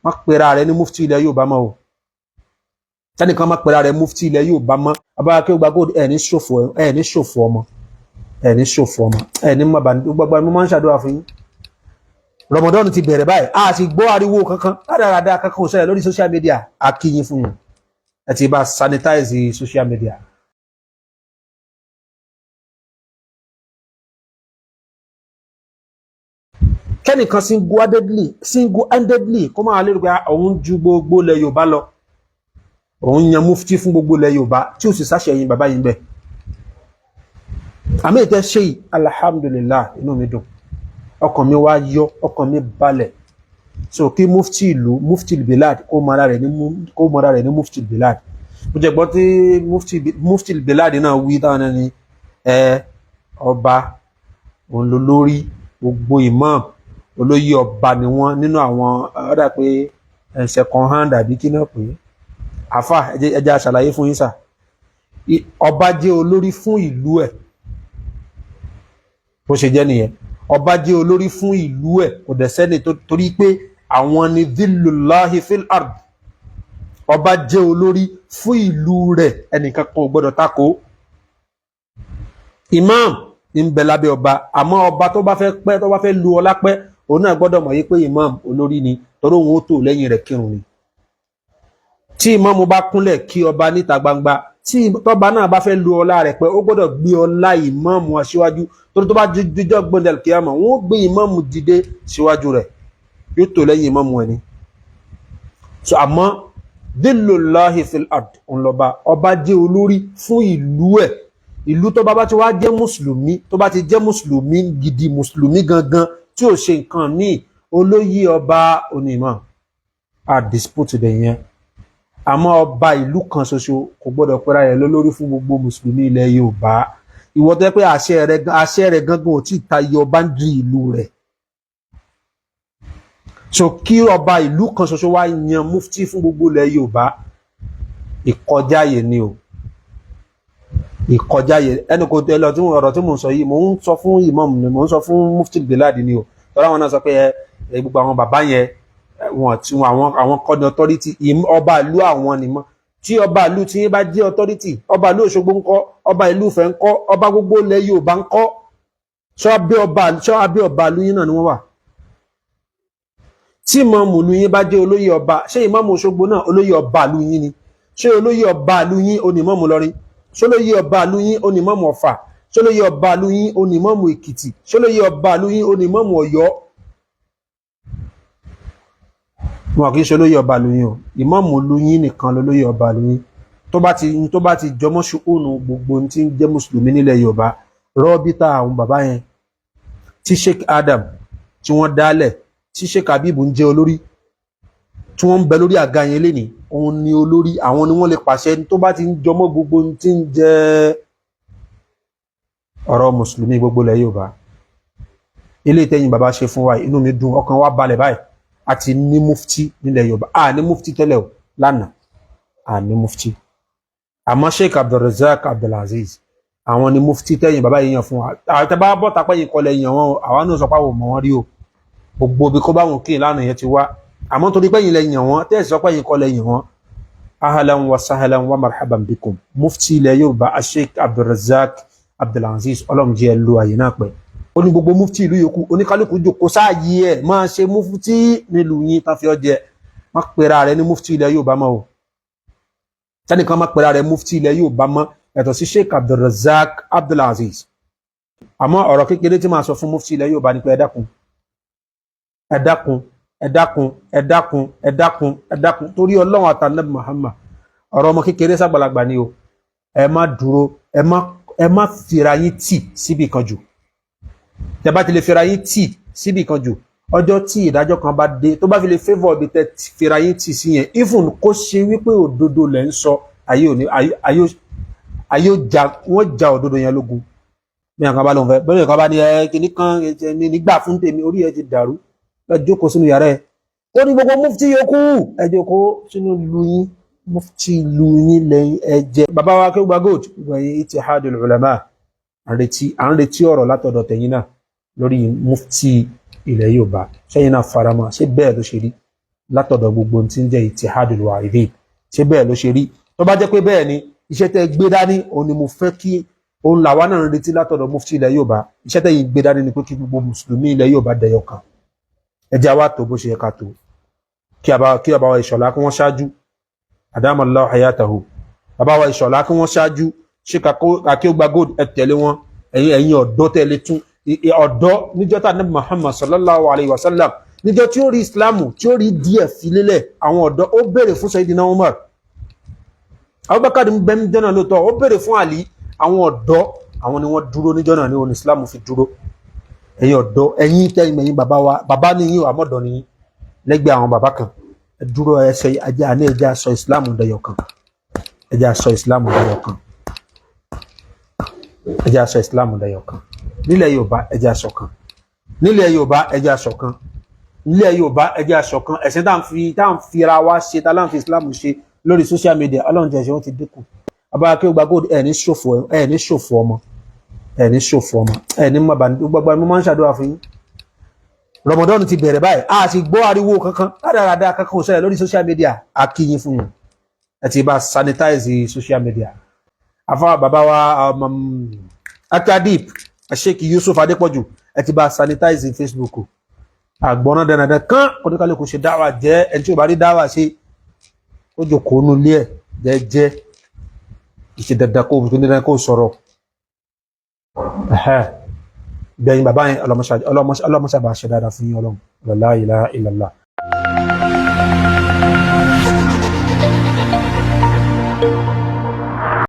má pera rẹ̀ ní Mufti Ile Yoruba mọ́ o tẹ́nìkan má pera rẹ̀ Mufti Ile Yoruba mọ́ abára kí ó gba gold ẹ̀ ní ṣòfò ọmọ ẹ̀ ní mọ̀bà gbogbo ẹni máa ń ṣàdúrà fún yín Ramadan ti bẹ̀rẹ̀ báyìí a ti gbọ́ ariwo kankan rádaràdà kankan ò ṣẹlẹ̀ lórí social media a kí yín fún yín ẹ ti bá sanitize social media. Kẹ́nìkan single-handedly kó máa lérò pé òun ju gbogbo ilẹ̀ Yorùbá lọ òun yan mufti fún gbogbo ilẹ̀ Yorùbá tí ó sì sáṣẹ̀yìn bàbá yìí bẹ́ẹ̀ àmì ìtẹ́ ṣe alhamdulillah inú mi dùn ọkàn mi wá yọ ọkàn mi balẹ̀ so kí mufti ìlú Mufti Bilad kó mara rẹ̀ ní Mufti Bilad ó jẹ́ gbọ́ tí Mufti Bilad náà wí táwọn ẹni ọba òun ló lórí gbogbo imam olóyè ọba ni wọ́n nínú àwọn ọ̀dà pé second hand àbí kí náà pé àfà ẹja ṣàlàyé fún yín sà ọba jẹ́ olórí fún ìlú ẹ̀ bó ṣe jẹ́ nìyẹn ọba jẹ́ olórí fún ìlú ẹ̀ kò dẹ̀ sẹ́ni torí pé àwọn ni dhillullahi fil ard ọba jẹ́ olórí fún ìlú rẹ̀ ẹnìkan kan ò gbọ́dọ̀ tako imam ń bẹ lábẹ́ ọba àmọ́ ọba tó bá fẹ́ lu ọlá pẹ́ òun náà gbọ́dọ̀ mọ̀ yí pé imam olórí ni torí òun ó tò lẹ́yìn rẹ̀ kírun ni tí imam bá kúnlẹ̀ kí ọba níta gbangba tí tọ́ba náà bá fẹ́ lu ọlá rẹ̀ pẹ́ ó gbọ́dọ̀ gbé ọlá imam aṣíwájú torí tó bá jíjọ́ gbọ́ndẹ̀l kíyàmọ̀ wọ́n gbé imam dìde síwájú rẹ̀ yóò tò lẹ́yìn imam ẹni so àmọ́ dhillullahi fil ard ńlọba ọba jẹ́ olórí fún ìlú ẹ̀ ìlú tó bá ti wá jẹ́ mùsùlùmí tó bá ti jẹ́ mùsùlùmí gidi mùsùlùmí gangan tí ò ṣe nǹkan ní olóyè ọba onímọ̀ a dispute dẹ̀ yẹn àmọ́ ọba ìlú kan ṣoṣo kò gbọ́dọ̀ pera rẹ̀ lólórí fún gbogbo mùsùlùmí ilẹ̀ Yorùbá ìwọ tó yẹ pé àṣẹ rẹ̀ gangan ò tí ì tayọ báńdìrì ìlú rẹ̀ so kí ọba ìlú kan ṣoṣo wá yan mufti fún gbogbo ilẹ̀ Yorùbá ìkọjáyè ni o ìkọjáyè ẹni kò tẹ lọ tí ọ̀rọ̀ tí mò ń sọ yìí mò ń sọ fún imam ni mò ń sọ fún Mufti Bilad ni o tọ́lá wọn náà sọ pé gbogbo àwọn bàbá yẹn àwọn kọ́ ni authority ọba ìlú àwọn ni mọ́ tí ọba ìlú tí yín bá jẹ́ authority ọba ìlú Òṣogbo ń kọ́ ọba ìlú Ifẹ̀ ń kọ́ ọba gbogbo ilẹ̀ Yorùbá ń kọ́ ṣọ́ abẹ́ ọba ìlú yín náà ni wọ́n wà tí ìmáàmù ìlú yín bá jẹ́ olóyè ọba ṣé ìmáàmù Òṣogbo náà olóyè ọba ìlú yín ni ṣé olóyè ọba ìlú yín ó ní ìmáàmù Ìlọrin ṣólóyè ọba ìlú yín ó ní ìmáàmù Ọ̀fà ṣólóyè ọba ìlú yín ó ní ìmáàmù Èkìtì ṣólóyè ọba ìlú yín ó ní ìmáàmù Ọ̀yọ́ wọn kì í ṣolóyè ọba ìlú yín o ìmáàmù ìlú yín nìkan lólóyè ọba ìlú yín tó bá ti jọmọ́ ṣùkúnù gbogbo tí ń jẹ́ mùsùlùmí nílẹ̀ Yorùbá rọ́bítà àwọn bàbá yẹn tí Sheikh Adam tí wọ́n dálẹ̀ tí Sheikh Habib ń jẹ́ olórí tí wọ́n ń bẹ lórí àga yẹn lénìí òun ni olórí àwọn ni wọ́n lè pàṣẹ tó bá ti ń jọmọ́ gbogbo tí ń jẹ́ ọ̀rọ̀ mùsùlùmí gbogbo ilẹ̀ Yorùbá ilé ìtẹ́yìn bàbá ṣe fún wa inú mi dùn ọkàn wa balẹ̀ báyìí àti ní mufti nílẹ̀ Yorùbá ní mufti tẹ́lẹ̀ o lánàá ní mufti àmọ́ Sheikh Abdulrazak Abdulaziz àwọn ni mufti tẹ́yìn bàbá yìí yàn fún wa àtẹ́bá bọ́ tapẹ́ yìí kọlẹ̀ yàn wọn àwọn náà sọ pé àwọn mọ̀ wọ́n rí o gbogbo bí kó bá wọn kí lánàá yẹn ti wá àmọ́ torí pé yìí lẹ yàn wọ́n tẹ́ẹ̀sì sọ pé yìí kọlẹ̀ yàn wọ́n ahlan wa sahlan wa marhaban bikum mufti ilẹ̀ Yorùbá Sheikh Abdulrazak Abdulaziz ọlọ́run jẹ́ lu àyè náà pẹ́ ó ní gbogbo mufti ìlú yòókù oníkálukú jókòó sáàyè ẹ̀ máa ṣe mufti nílùú yín tán fi ọ́ jẹ má pera rẹ̀ ní mufti ilẹ̀ Yorùbá mọ́ o tẹ́nìkan má pera rẹ̀ mufti ilẹ̀ Yorùbá mọ́ yàtọ̀ sí Sheikh Abdulrazak Abdulaziz àmọ́ ọ̀rọ̀ kékeré tí máa sọ fún mufti ilẹ̀ Yorùbá ni pé ẹ dákun torí Ọlọ́run àtàlẹ́bù Muhammad ọ̀rọ̀ ọmọ kékeré sàgbàlagbà ni o ẹ má dúró ẹ má fira yín tì síbì kan jù tẹ́ bá ti lè fira yín tì síbì kan jù ọjọ́ tí ìdájọ́ kan bá dé tó bá fi lè favour ibi tẹ́ fira yín tì sí yẹn even kó ṣe wípé òdodo lẹ̀ ń sọ ayé wọ́n ja òdodo yẹn lógun bí nǹkan bá lóun fẹ́ bẹ́ẹ̀ nǹkan bá ní kìíní kan nígbà fún tèmi orí ẹ ti dàrú lọ jókòó sínú yàrá ẹ ó ní gbogbo mufti yòókù ẹ jókòó sínú ìlú yín mufti ìlú yín lẹ́yìn ẹ jẹ bàbá wa kí ó gba gold gbẹ̀yìn Ittihadul Ulama à ń retí ọ̀rọ̀ látọ̀dọ̀ tẹ̀yìn náà lórí mufti ilẹ̀ Yorùbá sẹ́yìn náà faramọ́ ṣé bẹ́ẹ̀ ló ṣe rí látọ̀dọ̀ gbogbo tí ń jẹ́ ittihadul wa'idin ṣé bẹ́ẹ̀ ló ṣe rí tó bá jẹ́ pé bẹ́ẹ̀ ni iṣẹ́ tẹ́ gbé dání òun ni mo fẹ́ kí òun làwa náà ń retí látọ̀dọ̀ mufti ilẹ̀ Yorùbá iṣẹ́ tẹ́ yìí gbé dání ni pé kí gbogbo mùsùlùmí ilẹ̀ Yorùbá dẹyọ kan ẹ jẹ́ àwa tó bó ṣe yẹ ká tó kí bàbá wa Ìṣọ̀lá kí wọ́n ṣáájú adamallahu hayatahu bàbá wa Ìṣọ̀lá kí wọ́n ṣáájú ṣe kàkí ó gba gold ẹ tẹ̀lé wọn ẹ̀yin ọ̀dọ́ tẹ̀lé tún ọ̀dọ́ níjọ́ tá Ànábì Muhammad sallallahu alayhi wa sallam níjọ́ tí ó rí islamu tí ó rí díẹ̀ filélẹ̀ àwọn ọ̀dọ́ ó béèrè fún Sayyidina Umar Abubakar ń bẹ́ẹ̀ jọ́nà lóòótọ́ ó béèrè fún Ali àwọn ọ̀dọ́ àwọn ni wọ́n dúró níjọ́ náà ní òun islamu fi dúró ẹ̀yin ọ̀dọ́ ẹ̀yin tẹ́yìn ẹ̀yin bàbá wa bàbá ní yín àmọ́dọ̀ ní lẹ́gbẹ̀ẹ́ àwọn bàbá kan ẹ dúró ẹsẹ̀ ajá àní ẹja sọ islamu dẹyọ kan ẹja sọ islamu dẹyọ kan ẹja sọ islamu dẹyọ kan nílẹ̀ Yorùbá ẹja ṣọ̀kan nílẹ̀ Yorùbá ẹja ṣọ̀kan nílẹ̀ Yorùbá ẹja ṣọ̀kan ẹ̀sìn tá à ń fira wa ṣe tá à ń fi islamu ṣe lórí social media Ọlọ́run jẹ́ ṣe wọ́n ti dínkù abára kí ó gba gold ẹ̀ ní ṣòfò ọmọ ẹ̀ ní mọ̀bà gbogbo ẹni mo máa ń ṣàdúrà fún yín Ramadan ti bẹ̀rẹ̀ báyìí a ti gbọ́ ariwo kankan rádaràdà kankan ò ṣẹlẹ̀ lórí social media a kí yín fún yín ẹ ti bá sanitize social media afa bàbá wa akadip sheikh Yusuf Adépọ̀jù ẹ ti bá sanitize Facebook àgbọ̀nà dandan kan oníkálukú ṣe dáwà jẹ́ ẹni tí ó bá rí dáwà ṣe ó jókòó nú ilé ẹ̀ jẹ́jẹ́ ìṣe dandan kó tó ní dandan kó sọ̀rọ̀ bẹ́yìn bàbá yẹn ọlọ́mọṣàbà ṣe dáadáa fún yín Ọlọ́run la ilaha illallah